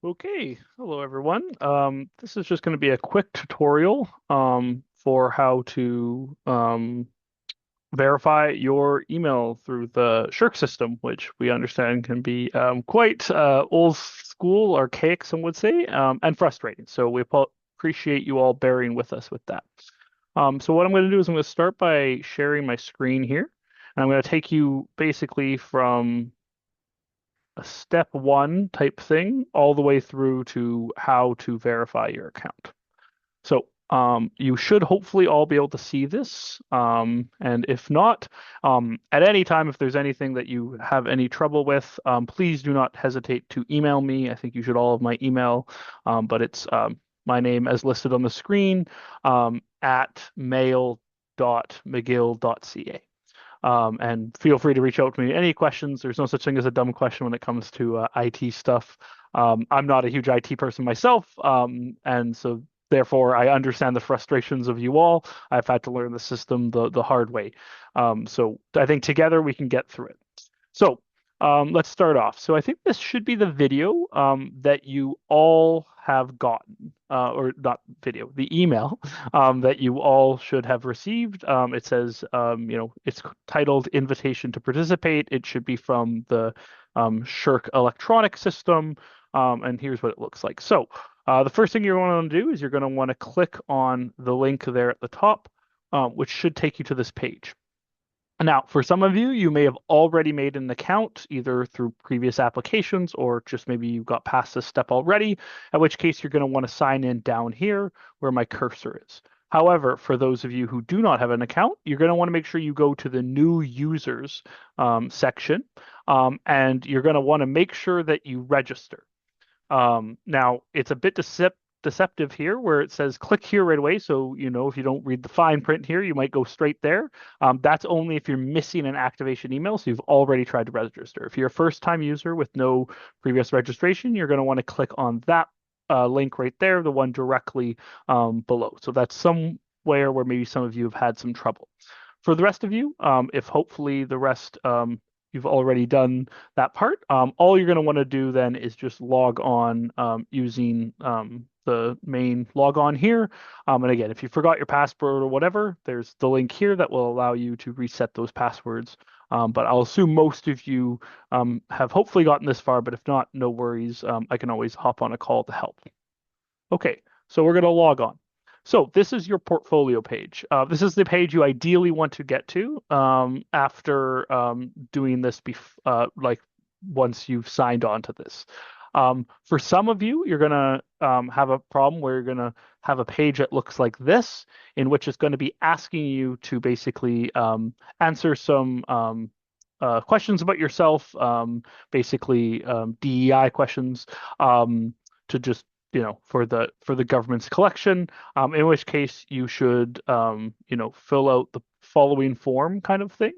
Okay, hello everyone. This is just going to be a quick tutorial for how to verify your email through the SHRC system, which we understand can be quite old school, archaic, some would say, and frustrating. So we appreciate you all bearing with us with that. So what I'm going to do is I'm going to start by sharing my screen here, and I'm going to take you basically from a step one type thing all the way through to how to verify your account. So you should hopefully all be able to see this. And if not, at any time, if there's anything that you have any trouble with, please do not hesitate to email me. I think you should all have my email, but it's my name as listed on the screen at mail.mcgill.ca. And feel free to reach out to me. Any questions? There's no such thing as a dumb question when it comes to IT stuff. I'm not a huge IT person myself, and so therefore I understand the frustrations of you all. I've had to learn the system the hard way. So I think together we can get through it. So let's start off. So I think this should be the video that you all have gotten, or not video, the email that you all should have received. It says, it's titled Invitation to Participate. It should be from the SHRC electronic system. And here's what it looks like. So the first thing you're going to do is you're going to want to click on the link there at the top, which should take you to this page. Now, for some of you, you may have already made an account either through previous applications or just maybe you got past this step already, in which case you're going to want to sign in down here where my cursor is. However, for those of you who do not have an account, you're going to want to make sure you go to the new users section, and you're going to want to make sure that you register. Now, it's a bit deceptive here where it says click here right away. So, if you don't read the fine print here, you might go straight there. That's only if you're missing an activation email. So you've already tried to register. If you're a first-time user with no previous registration, you're going to want to click on that link right there, the one directly below. So that's somewhere where maybe some of you have had some trouble. For the rest of you, if hopefully the rest you've already done that part, all you're going to want to do then is just log on using the main logon here. And again, if you forgot your password or whatever, there's the link here that will allow you to reset those passwords. But I'll assume most of you have hopefully gotten this far, but if not, no worries. I can always hop on a call to help. Okay, so we're going to log on. So this is your portfolio page. This is the page you ideally want to get to after doing this, like once you've signed on to this. For some of you, you're going to have a problem where you're going to have a page that looks like this, in which it's going to be asking you to basically answer some questions about yourself, basically DEI questions, to just for the government's collection, in which case you should fill out the following form kind of thing,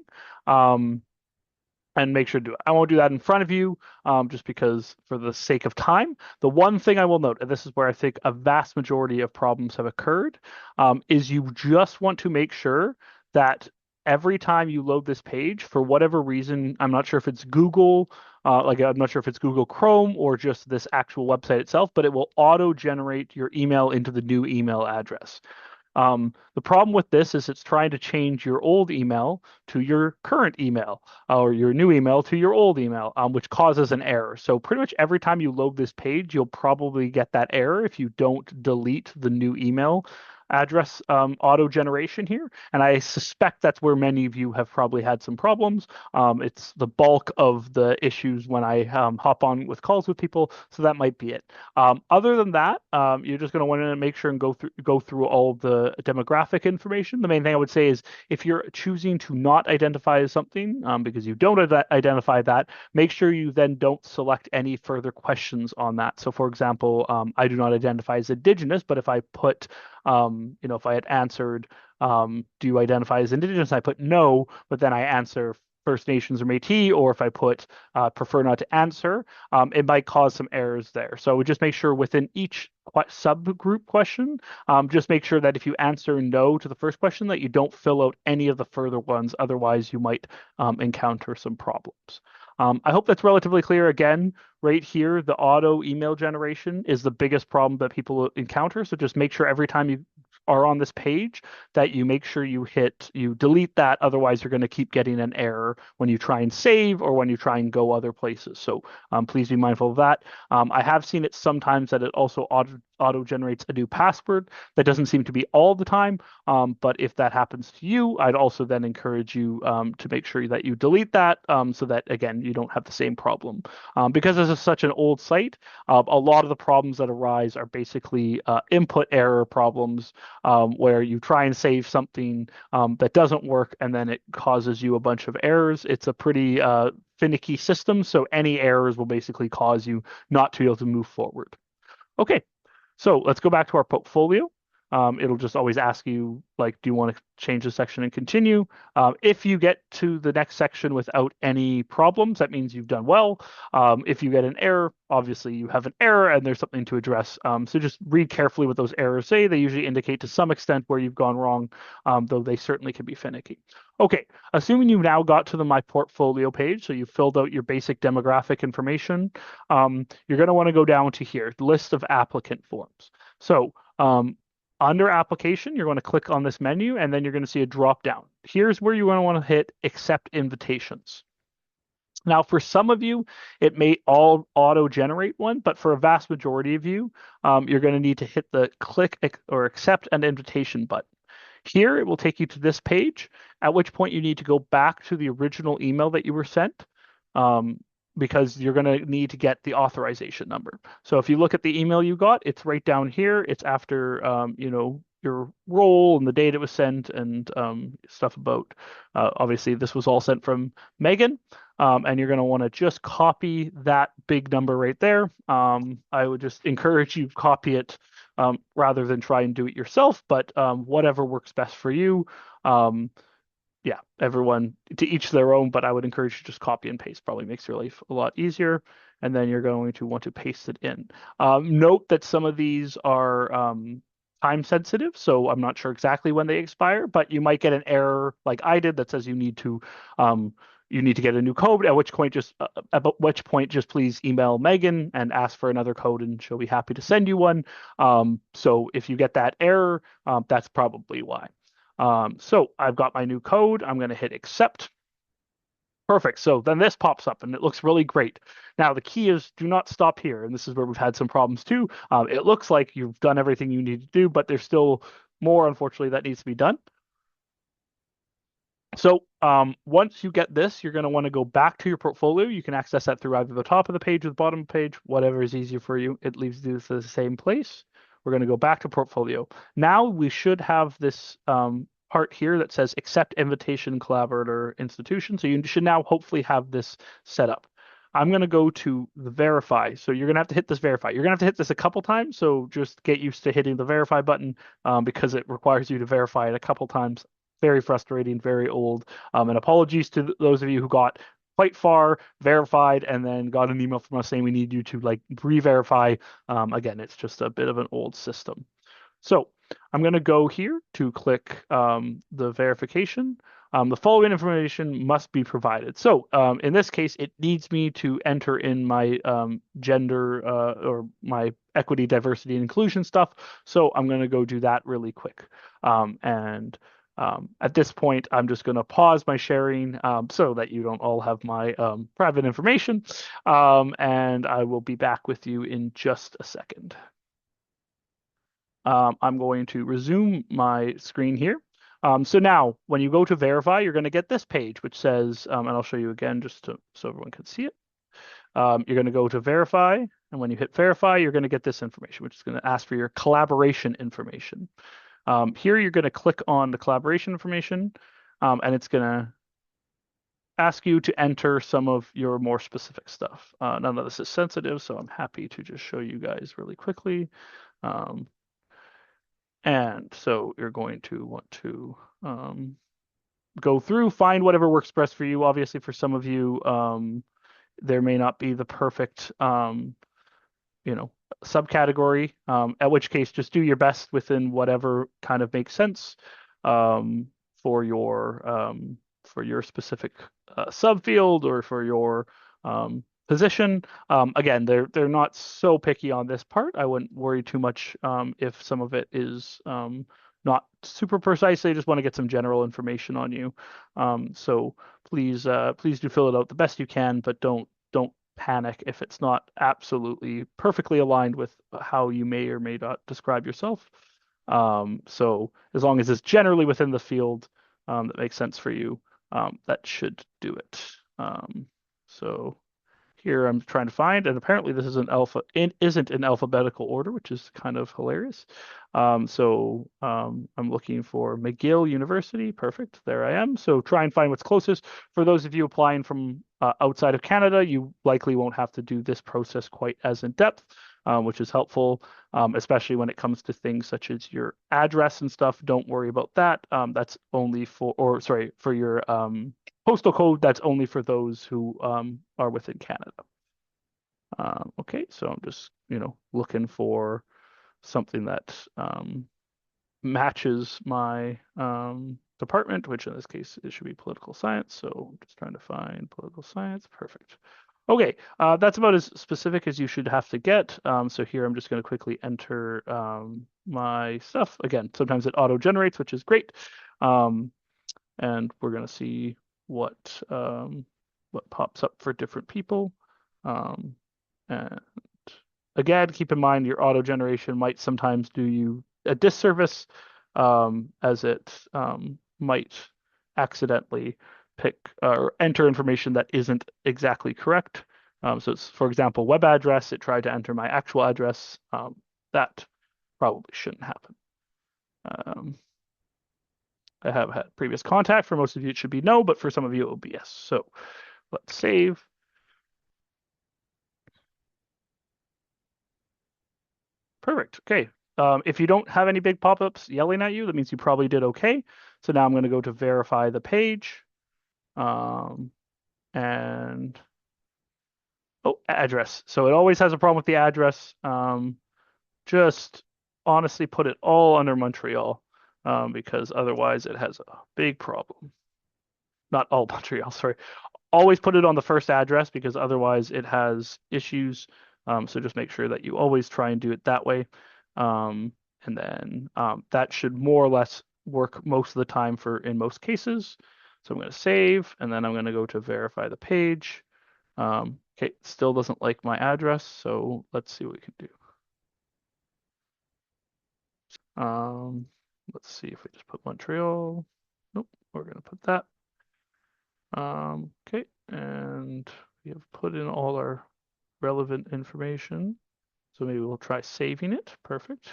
and make sure to do it. I won't do that in front of you, just because for the sake of time. The one thing I will note, and this is where I think a vast majority of problems have occurred, is you just want to make sure that every time you load this page, for whatever reason, I'm not sure if it's Google, I'm not sure if it's Google Chrome or just this actual website itself, but it will auto-generate your email into the new email address. The problem with this is it's trying to change your old email to your current email, or your new email to your old email, which causes an error. So pretty much every time you load this page, you'll probably get that error if you don't delete the new email address auto generation here. And I suspect that's where many of you have probably had some problems. It's the bulk of the issues when I hop on with calls with people, so that might be it. Other than that, you're just going to want to make sure and go through all the demographic information. The main thing I would say is if you're choosing to not identify as something because you don't identify that, make sure you then don't select any further questions on that. So for example, I do not identify as Indigenous, but if I put if I had answered, do you identify as Indigenous? I put no, but then I answer First Nations or Métis, or if I put prefer not to answer, it might cause some errors there. So just make sure within each subgroup question, just make sure that if you answer no to the first question, that you don't fill out any of the further ones. Otherwise, you might encounter some problems. I hope that's relatively clear. Again, right here, the auto email generation is the biggest problem that people encounter. So just make sure every time you are on this page that you make sure you delete that. Otherwise, you're going to keep getting an error when you try and save or when you try and go other places. So please be mindful of that. I have seen it sometimes that it also auto generates a new password. That doesn't seem to be all the time, but if that happens to you, I'd also then encourage you to make sure that you delete that so that, again, you don't have the same problem. Because this is such an old site, a lot of the problems that arise are basically input error problems where you try and save something that doesn't work and then it causes you a bunch of errors. It's a pretty finicky system, so any errors will basically cause you not to be able to move forward. Okay, so let's go back to our portfolio. It'll just always ask you, like, do you want to change the section and continue? If you get to the next section without any problems, that means you've done well. If you get an error, obviously you have an error and there's something to address. So just read carefully what those errors say. They usually indicate to some extent where you've gone wrong, though they certainly can be finicky. Okay, assuming you've now got to the My Portfolio page, so you've filled out your basic demographic information, you're going to want to go down to here, list of applicant forms. So under application, you're going to click on this menu and then you're going to see a drop down. Here's where you're going to want to hit accept invitations. Now, for some of you, it may all auto-generate one, but for a vast majority of you, you're going to need to hit the click or accept an invitation button. Here, it will take you to this page, at which point you need to go back to the original email that you were sent. Because you're going to need to get the authorization number. So if you look at the email you got, it's right down here. It's after, your role and the date it was sent and stuff about, obviously this was all sent from Megan. And you're going to want to just copy that big number right there. I would just encourage you copy it rather than try and do it yourself, but whatever works best for you. Yeah, everyone to each their own, but I would encourage you to just copy and paste. Probably makes your life a lot easier. And then you're going to want to paste it in. Note that some of these are time sensitive, so I'm not sure exactly when they expire, but you might get an error like I did that says you need to get a new code. At which point just please email Megan and ask for another code, and she'll be happy to send you one. So if you get that error, that's probably why. So I've got my new code. I'm going to hit accept. Perfect. So then this pops up and it looks really great. Now the key is do not stop here. And this is where we've had some problems too. It looks like you've done everything you need to do, but there's still more, unfortunately, that needs to be done. So once you get this, you're going to want to go back to your portfolio. You can access that through either the top of the page or the bottom of the page, whatever is easier for you. It leaves you to the same place. We're going to go back to portfolio. Now we should have this part here that says accept invitation, collaborator, institution. So you should now hopefully have this set up. I'm going to go to the verify. So you're going to have to hit this verify. You're going to have to hit this a couple times. So just get used to hitting the verify button because it requires you to verify it a couple times. Very frustrating, very old. And apologies to those of you who got quite far, verified, and then got an email from us saying we need you to like re-verify. Again, it's just a bit of an old system. So I'm going to go here to click the verification. The following information must be provided. So in this case, it needs me to enter in my gender or my equity, diversity, and inclusion stuff. So I'm going to go do that really quick. At this point, I'm just going to pause my sharing so that you don't all have my private information. And I will be back with you in just a second. I'm going to resume my screen here. So now, when you go to verify, you're going to get this page, which says, and I'll show you again just so everyone can see it. You're going to go to verify, and when you hit verify, you're going to get this information, which is going to ask for your collaboration information. Here, you're going to click on the collaboration information, and it's going to ask you to enter some of your more specific stuff. None of this is sensitive, so I'm happy to just show you guys really quickly. And so you're going to want to go through, find whatever works best for you. Obviously, for some of you, there may not be the perfect, subcategory, at which case just do your best within whatever kind of makes sense for your specific subfield or for your position. Again, they're not so picky on this part. I wouldn't worry too much if some of it is not super precise. They just want to get some general information on you. So please do fill it out the best you can, but don't panic if it's not absolutely perfectly aligned with how you may or may not describe yourself. So as long as it's generally within the field that makes sense for you, that should do it. So here I'm trying to find, and apparently this isn't in alphabetical order, which is kind of hilarious. I'm looking for McGill University. Perfect. There I am. So try and find what's closest. For those of you applying from outside of Canada, you likely won't have to do this process quite as in depth, which is helpful, especially when it comes to things such as your address and stuff. Don't worry about that. That's only for your postal code. That's only for those who are within Canada. Okay, so I'm just, looking for something that matches my department, which in this case it should be political science. So I'm just trying to find political science. Perfect. Okay, that's about as specific as you should have to get. So here I'm just going to quickly enter my stuff. Again, sometimes it auto generates, which is great. And we're going to see what pops up for different people. And again, keep in mind your auto generation might sometimes do you a disservice, as it might accidentally pick or enter information that isn't exactly correct. So it's, for example, web address, it tried to enter my actual address. That probably shouldn't happen. I have had previous contact. For most of you, it should be no, but for some of you, it will be yes. So let's save. Perfect. Okay. If you don't have any big pop-ups yelling at you, that means you probably did okay. So now I'm going to go to verify the page. And address. So it always has a problem with the address. Just honestly put it all under Montreal, because otherwise it has a big problem. Not all Montreal, sorry. Always put it on the first address because otherwise it has issues. So just make sure that you always try and do it that way. And then that should more or less work most of the time in most cases. So I'm going to save, and then I'm going to go to verify the page. Okay, still doesn't like my address, so let's see what we can do. Let's see if we just put Montreal. Nope, we're going to put that. Okay, and we have put in all our relevant information. So maybe we'll try saving it. Perfect.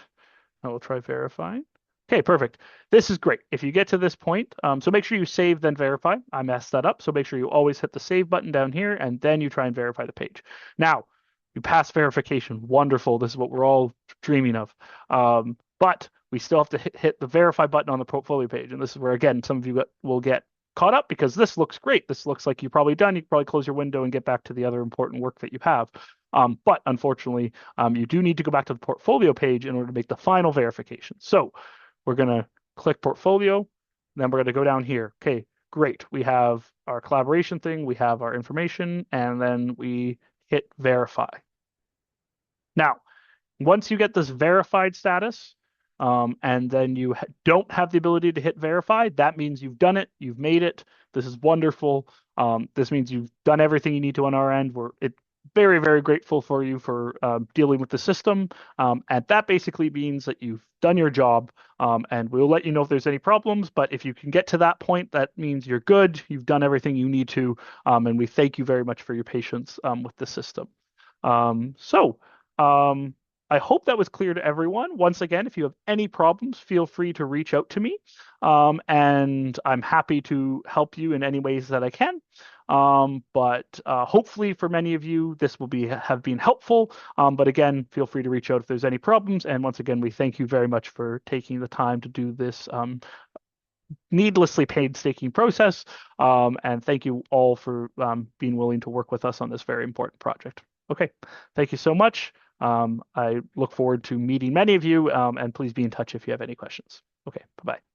Now we'll try verifying. Okay, perfect. This is great. If you get to this point, so make sure you save, then verify. I messed that up. So make sure you always hit the save button down here, and then you try and verify the page. Now, you pass verification. Wonderful. This is what we're all dreaming of. But we still have to hit the verify button on the portfolio page. And this is where, again, some of you will get caught up because this looks great. This looks like you're probably done. You can probably close your window and get back to the other important work that you have. But unfortunately, you do need to go back to the portfolio page in order to make the final verification. So we're going to click portfolio, and then we're going to go down here. Okay, great. We have our collaboration thing, we have our information, and then we hit verify. Now, once you get this verified status, and then you don't have the ability to hit verify, that means you've done it, you've made it. This is wonderful. This means you've done everything you need to on our end. We're very, very grateful for you for dealing with the system. And that basically means that you've done your job, and we'll let you know if there's any problems. But if you can get to that point, that means you're good. You've done everything you need to. And we thank you very much for your patience with the system. I hope that was clear to everyone. Once again, if you have any problems, feel free to reach out to me, and I'm happy to help you in any ways that I can. But hopefully for many of you, this will have been helpful. But again, feel free to reach out if there's any problems. And once again, we thank you very much for taking the time to do this needlessly painstaking process. And thank you all for being willing to work with us on this very important project. Okay, thank you so much. I look forward to meeting many of you, and please be in touch if you have any questions. Okay, bye-bye.